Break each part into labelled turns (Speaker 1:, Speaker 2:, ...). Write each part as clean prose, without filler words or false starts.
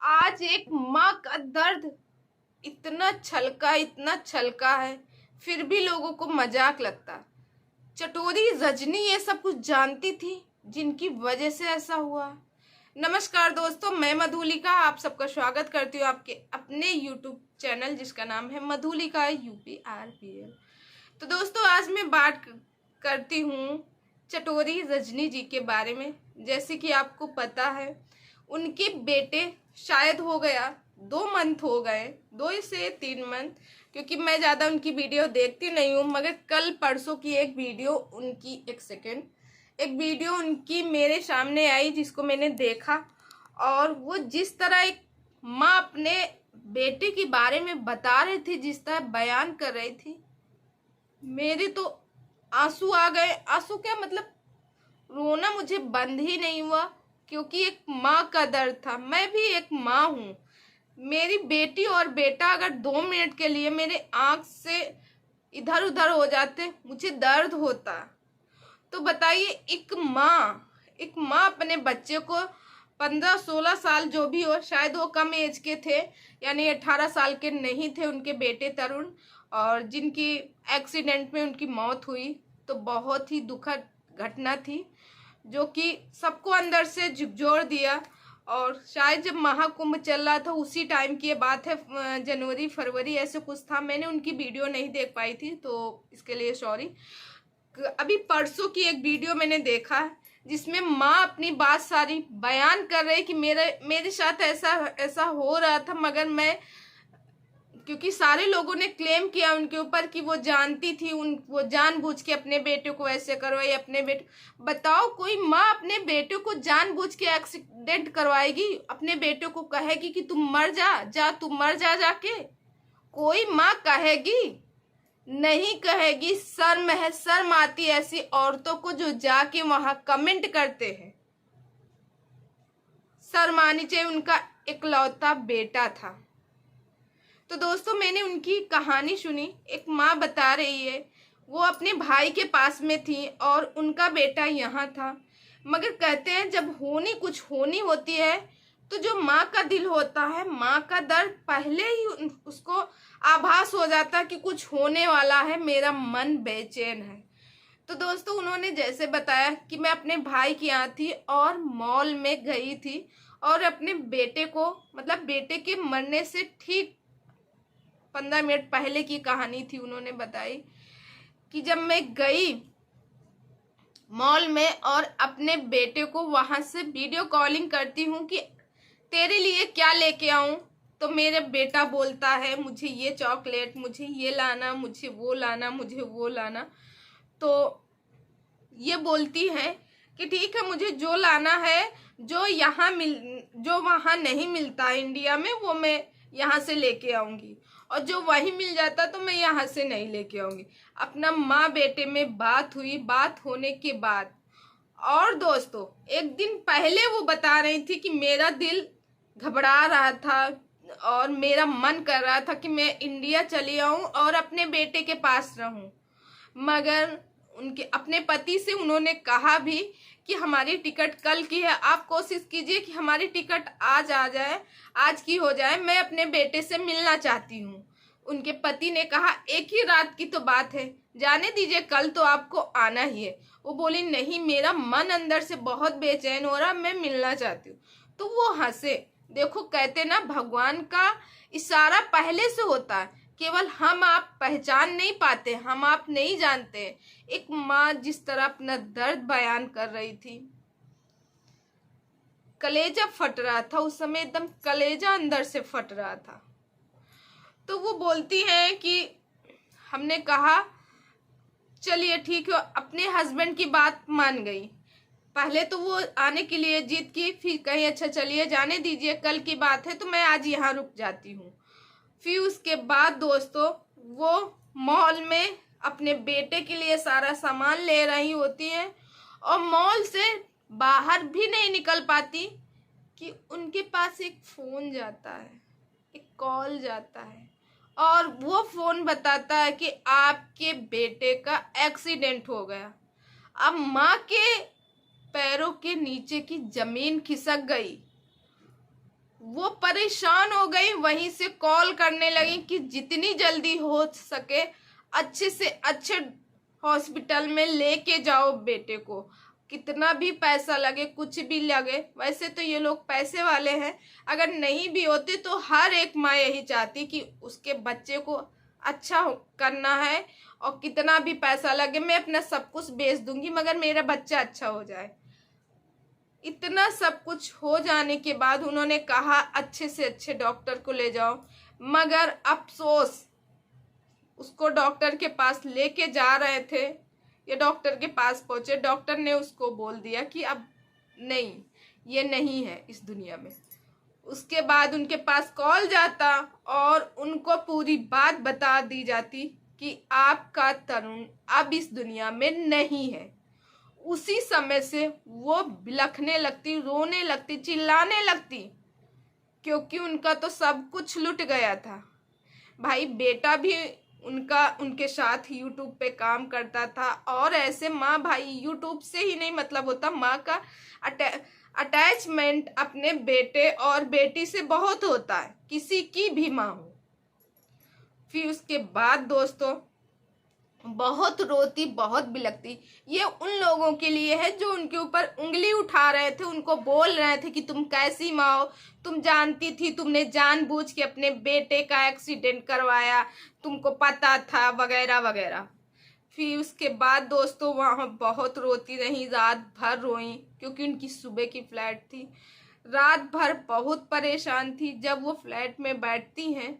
Speaker 1: आज एक माँ का दर्द इतना छलका है, फिर भी लोगों को मजाक लगता। चटोरी रजनी ये सब कुछ जानती थी, जिनकी वजह से ऐसा हुआ। नमस्कार दोस्तों, मैं मधुलिका आप सबका स्वागत करती हूँ आपके अपने यूट्यूब चैनल जिसका नाम है मधुलिका UPRPL। तो दोस्तों, आज मैं बात करती हूँ चटोरी रजनी जी के बारे में। जैसे कि आपको पता है, उनके बेटे शायद हो गया 2 मंथ हो गए, 2 से 3 मंथ, क्योंकि मैं ज़्यादा उनकी वीडियो देखती नहीं हूँ। मगर कल परसों की एक वीडियो उनकी, एक वीडियो उनकी मेरे सामने आई जिसको मैंने देखा, और वो जिस तरह एक माँ अपने बेटे के बारे में बता रही थी, जिस तरह बयान कर रही थी, मेरे तो आंसू आ गए। आंसू क्या मतलब, रोना मुझे बंद ही नहीं हुआ, क्योंकि एक माँ का दर्द था। मैं भी एक माँ हूँ। मेरी बेटी और बेटा अगर 2 मिनट के लिए मेरे आंख से इधर उधर हो जाते, मुझे दर्द होता। तो बताइए, एक माँ अपने बच्चे को 15-16 साल जो भी हो, शायद वो कम एज के थे, यानी 18 साल के नहीं थे उनके बेटे तरुण, और जिनकी एक्सीडेंट में उनकी मौत हुई। तो बहुत ही दुखद घटना थी, जो कि सबको अंदर से झकझोर दिया। और शायद जब महाकुंभ चल रहा था उसी टाइम की ये बात है, जनवरी फरवरी ऐसे कुछ था। मैंने उनकी वीडियो नहीं देख पाई थी, तो इसके लिए सॉरी। अभी परसों की एक वीडियो मैंने देखा, जिसमें माँ अपनी बात सारी बयान कर रही कि मेरे साथ ऐसा ऐसा हो रहा था, मगर मैं, क्योंकि सारे लोगों ने क्लेम किया उनके ऊपर कि वो जानती थी, वो जानबूझ के अपने बेटे को ऐसे करवाई। अपने बेटे, बताओ, कोई माँ अपने बेटे को जानबूझ के एक्सीडेंट करवाएगी? अपने बेटे को कहेगी कि तुम मर जा तू मर जा जाके? कोई माँ कहेगी? नहीं कहेगी। शर्म है, शर्म आती है ऐसी औरतों को जो जाके वहां कमेंट करते हैं। शर्म आनी चाहिए। उनका इकलौता बेटा था। तो दोस्तों, मैंने उनकी कहानी सुनी। एक माँ बता रही है, वो अपने भाई के पास में थी और उनका बेटा यहाँ था। मगर कहते हैं, जब कुछ होनी होती है, तो जो माँ का दिल होता है, माँ का दर्द पहले ही उसको आभास हो जाता है कि कुछ होने वाला है, मेरा मन बेचैन है। तो दोस्तों, उन्होंने जैसे बताया कि मैं अपने भाई के यहाँ थी और मॉल में गई थी, और अपने बेटे को, मतलब बेटे के मरने से ठीक 15 मिनट पहले की कहानी थी। उन्होंने बताई कि जब मैं गई मॉल में और अपने बेटे को वहां से वीडियो कॉलिंग करती हूँ कि तेरे लिए क्या लेके आऊं, तो मेरा बेटा बोलता है, मुझे ये चॉकलेट, मुझे ये लाना, मुझे वो लाना, मुझे वो लाना। तो ये बोलती है कि ठीक है, मुझे जो लाना है, जो वहां नहीं मिलता इंडिया में, वो मैं यहाँ से लेके आऊंगी, और जो वहीं मिल जाता तो मैं यहाँ से नहीं लेके आऊंगी। अपना माँ बेटे में बात हुई। बात होने के बाद, और दोस्तों, एक दिन पहले वो बता रही थी कि मेरा दिल घबरा रहा था और मेरा मन कर रहा था कि मैं इंडिया चली आऊं और अपने बेटे के पास रहूं। मगर उनके अपने पति से उन्होंने कहा भी कि हमारी टिकट कल की है, आप कोशिश कीजिए कि हमारी टिकट आज आ जाए, आज की हो जाए, मैं अपने बेटे से मिलना चाहती हूँ। उनके पति ने कहा, एक ही रात की तो बात है, जाने दीजिए, कल तो आपको आना ही है। वो बोली, नहीं, मेरा मन अंदर से बहुत बेचैन हो रहा, मैं मिलना चाहती हूँ। तो वो हंसे। देखो, कहते ना, भगवान का इशारा पहले से होता है, केवल हम आप पहचान नहीं पाते, हम आप नहीं जानते। एक माँ जिस तरह अपना दर्द बयान कर रही थी, कलेजा फट रहा था उस समय, एकदम कलेजा अंदर से फट रहा था। तो वो बोलती हैं कि हमने कहा चलिए ठीक है, अपने हस्बैंड की बात मान गई। पहले तो वो आने के लिए जिद की, फिर कहीं अच्छा चलिए जाने दीजिए, कल की बात है, तो मैं आज यहाँ रुक जाती हूँ। फिर उसके बाद दोस्तों, वो मॉल में अपने बेटे के लिए सारा सामान ले रही होती हैं, और मॉल से बाहर भी नहीं निकल पाती कि उनके पास एक फोन जाता है, एक कॉल जाता है, और वो फोन बताता है कि आपके बेटे का एक्सीडेंट हो गया। अब माँ के पैरों के नीचे की जमीन खिसक गई। वो परेशान हो गई, वहीं से कॉल करने लगी कि जितनी जल्दी हो सके अच्छे से अच्छे हॉस्पिटल में लेके जाओ बेटे को, कितना भी पैसा लगे, कुछ भी लगे। वैसे तो ये लोग पैसे वाले हैं, अगर नहीं भी होते तो हर एक माँ यही चाहती कि उसके बच्चे को अच्छा करना है, और कितना भी पैसा लगे मैं अपना सब कुछ बेच दूंगी मगर मेरा बच्चा अच्छा हो जाए। इतना सब कुछ हो जाने के बाद उन्होंने कहा अच्छे से अच्छे डॉक्टर को ले जाओ, मगर अफसोस उसको डॉक्टर के पास लेके जा रहे थे, ये डॉक्टर के पास पहुंचे, डॉक्टर ने उसको बोल दिया कि अब नहीं, ये नहीं है इस दुनिया में। उसके बाद उनके पास कॉल जाता और उनको पूरी बात बता दी जाती कि आपका तरुण अब इस दुनिया में नहीं है। उसी समय से वो बिलखने लगती, रोने लगती, चिल्लाने लगती, क्योंकि उनका तो सब कुछ लुट गया था। भाई बेटा भी उनका उनके साथ यूट्यूब पे काम करता था, और ऐसे माँ भाई यूट्यूब से ही नहीं मतलब होता, माँ का अटैचमेंट अपने बेटे और बेटी से बहुत होता है, किसी की भी माँ हो। फिर उसके बाद दोस्तों बहुत रोती, बहुत बिलखती। ये उन लोगों के लिए है जो उनके ऊपर उंगली उठा रहे थे, उनको बोल रहे थे कि तुम कैसी माँ हो, तुम जानती थी, तुमने जानबूझ के अपने बेटे का एक्सीडेंट करवाया, तुमको पता था, वगैरह वगैरह। फिर उसके बाद दोस्तों वहाँ बहुत रोती रही, रात भर रोई, क्योंकि उनकी सुबह की फ्लाइट थी। रात भर बहुत परेशान थी। जब वो फ्लाइट में बैठती हैं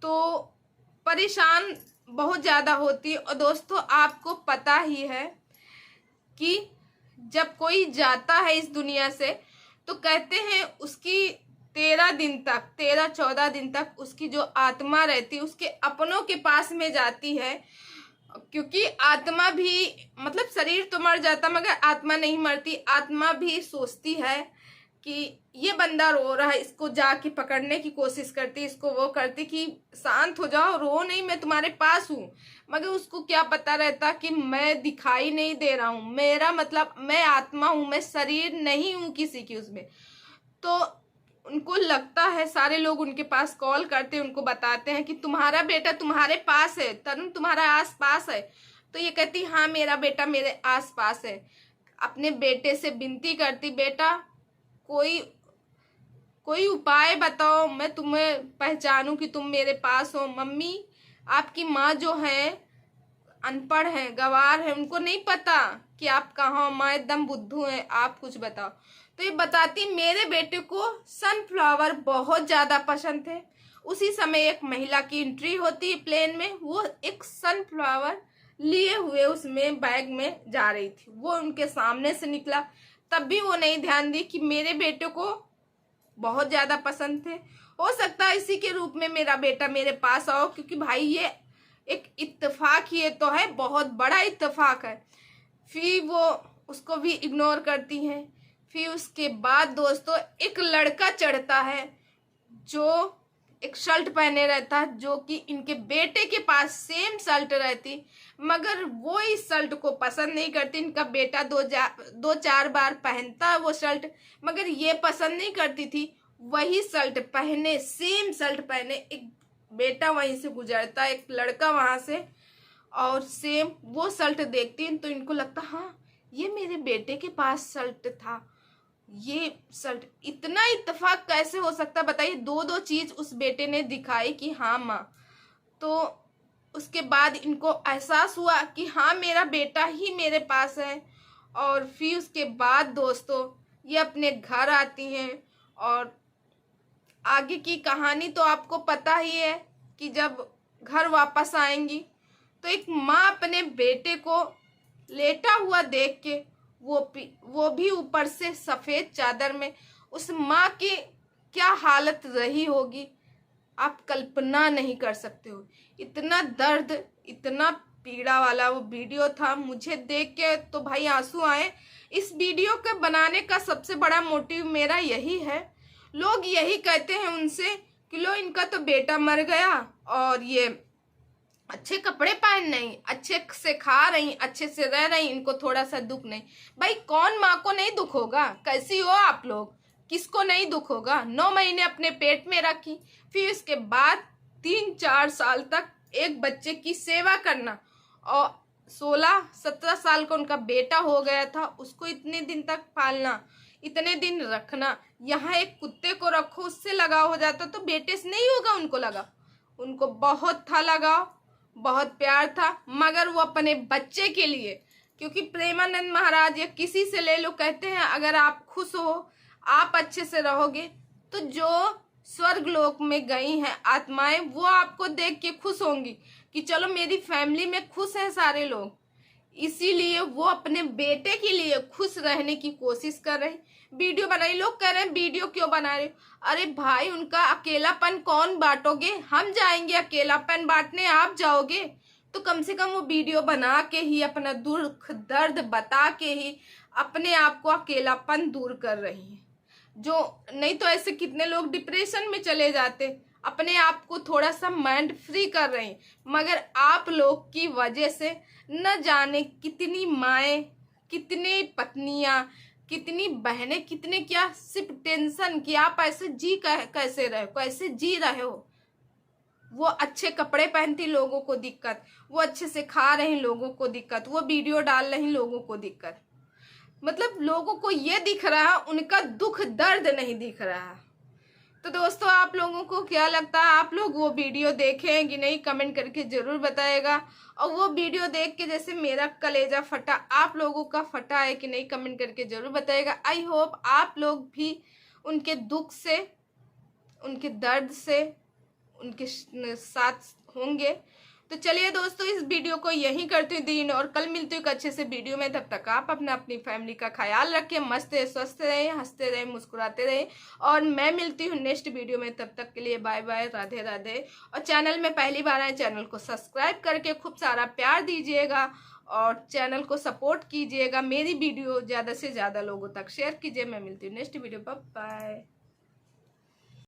Speaker 1: तो परेशान बहुत ज़्यादा होती। और दोस्तों आपको पता ही है कि जब कोई जाता है इस दुनिया से तो कहते हैं उसकी 13 14 दिन तक उसकी जो आत्मा रहती है उसके अपनों के पास में जाती है, क्योंकि आत्मा भी मतलब शरीर तो मर जाता मगर आत्मा नहीं मरती। आत्मा भी सोचती है कि ये बंदा रो रहा है, इसको जाके पकड़ने की कोशिश करती, इसको वो करती कि शांत हो जाओ, रो नहीं, मैं तुम्हारे पास हूँ। मगर उसको क्या पता रहता कि मैं दिखाई नहीं दे रहा हूँ, मेरा मतलब मैं आत्मा हूँ, मैं शरीर नहीं हूँ किसी की उसमें। तो उनको लगता है, सारे लोग उनके पास कॉल करते हैं, उनको बताते हैं कि तुम्हारा बेटा तुम्हारे पास है, तरुण तुम्हारा आस पास है। तो ये कहती हाँ मेरा बेटा मेरे आस पास है। अपने बेटे से विनती करती, बेटा कोई उपाय बताओ, मैं तुम्हें पहचानूं कि तुम मेरे पास हो। मम्मी आपकी माँ जो है अनपढ़ है, गंवार है, उनको नहीं पता कि आप कहाँ हो, माँ एकदम बुद्धू है, आप कुछ बताओ। तो ये बताती मेरे बेटे को सनफ्लावर बहुत ज्यादा पसंद थे। उसी समय एक महिला की एंट्री होती है प्लेन में, वो एक सनफ्लावर लिए हुए उसमें बैग में जा रही थी, वो उनके सामने से निकला, तब भी वो नहीं ध्यान दी कि मेरे बेटे को बहुत ज्यादा पसंद थे। हो सकता है इसी के रूप में मेरा बेटा मेरे पास आओ, क्योंकि भाई ये एक इत्तेफाक ही तो है, बहुत बड़ा इत्तेफाक है। फिर वो उसको भी इग्नोर करती हैं। फिर उसके बाद दोस्तों एक लड़का चढ़ता है जो एक शर्ट पहने रहता है, जो कि इनके बेटे के पास सेम शर्ट रहती, मगर वो इस शर्ट को पसंद नहीं करती। इनका बेटा 2-4 बार पहनता है वो शर्ट, मगर ये पसंद नहीं करती थी। वही शर्ट पहने, सेम शर्ट पहने एक बेटा वहीं से गुजरता, एक लड़का वहां से, और सेम वो शर्ट देखती तो इनको लगता हाँ ये मेरे बेटे के पास शर्ट था, ये शर्ट। इतना इत्तेफाक कैसे हो सकता बताइए, दो चीज उस बेटे ने दिखाई कि हाँ माँ। तो उसके बाद इनको एहसास हुआ कि हाँ मेरा बेटा ही मेरे पास है। और फिर उसके बाद दोस्तों ये अपने घर आती हैं, और आगे की कहानी तो आपको पता ही है कि जब घर वापस आएंगी तो एक माँ अपने बेटे को लेटा हुआ देख के, वो भी ऊपर से सफेद चादर में, उस माँ की क्या हालत रही होगी आप कल्पना नहीं कर सकते हो। इतना दर्द, इतना पीड़ा वाला वो वीडियो था, मुझे देख के तो भाई आंसू आए। इस वीडियो के बनाने का सबसे बड़ा मोटिव मेरा यही है, लोग यही कहते हैं उनसे कि लो इनका तो बेटा मर गया और ये अच्छे कपड़े पहन नहीं, अच्छे से खा रही, अच्छे से रह रही, इनको थोड़ा सा दुख नहीं। भाई कौन माँ को नहीं दुख होगा, कैसी हो आप लोग, किसको नहीं दुख होगा। 9 महीने अपने पेट में रखी, फिर उसके बाद 3-4 साल तक एक बच्चे की सेवा करना, और 16-17 साल का उनका बेटा हो गया था, उसको इतने दिन तक पालना, इतने दिन रखना। यहाँ एक कुत्ते को रखो, उससे लगाव हो जाता तो बेटे से नहीं होगा उनको लगाव। उनको बहुत था लगाव, बहुत प्यार था, मगर वो अपने बच्चे के लिए, क्योंकि प्रेमानंद महाराज या किसी से ले लो, कहते हैं अगर आप खुश हो, आप अच्छे से रहोगे, तो जो स्वर्ग लोक में गई हैं आत्माएं, वो आपको देख के खुश होंगी कि चलो मेरी फैमिली में खुश हैं सारे लोग। इसीलिए वो अपने बेटे के लिए खुश रहने की कोशिश कर रहे। वीडियो बनाई, लोग कह रहे हैं वीडियो क्यों बना रहे हो? अरे भाई, उनका अकेलापन कौन बांटोगे? हम जाएंगे अकेलापन बांटने, आप जाओगे? तो कम से कम वो वीडियो बना के ही, अपना दुख दर्द बता के ही अपने आप को अकेलापन दूर कर रही है। जो नहीं तो ऐसे कितने लोग डिप्रेशन में चले जाते, अपने आप को थोड़ा सा माइंड फ्री कर रहे हैं। मगर आप लोग की वजह से न जाने कितनी माएँ, कितनी पत्नियां, कितनी बहनें, कितने क्या सिर्फ टेंशन कि आप ऐसे कैसे रहे, कैसे जी रहे हो। वो अच्छे कपड़े पहनती, लोगों को दिक्कत, वो अच्छे से खा रहे हैं, लोगों को दिक्कत, वो वीडियो डाल रहे हैं, लोगों को दिक्कत। मतलब लोगों को ये दिख रहा, उनका दुख दर्द नहीं दिख रहा। तो दोस्तों, आप लोगों को क्या लगता है? आप लोग वो वीडियो देखें कि नहीं, कमेंट करके जरूर बताएगा। और वो वीडियो देख के जैसे मेरा कलेजा फटा, आप लोगों का फटा है कि नहीं, कमेंट करके जरूर बताएगा। आई होप आप लोग भी उनके दुख से, उनके दर्द से उनके साथ होंगे। तो चलिए दोस्तों, इस वीडियो को यहीं करती हूँ दिन, और कल मिलती हूँ एक अच्छे से वीडियो में। तब तक आप अपनी फैमिली का ख्याल रखें, मस्त रहे, स्वस्थ रहे, हंसते रहे, मुस्कुराते रहे। और मैं मिलती हूँ नेक्स्ट वीडियो में, तब तक के लिए बाय बाय, राधे राधे। और चैनल में पहली बार आए, चैनल को सब्सक्राइब करके खूब सारा प्यार दीजिएगा और चैनल को सपोर्ट कीजिएगा। मेरी वीडियो ज़्यादा से ज़्यादा लोगों तक शेयर कीजिए। मैं मिलती हूँ नेक्स्ट वीडियो, बाय बाय।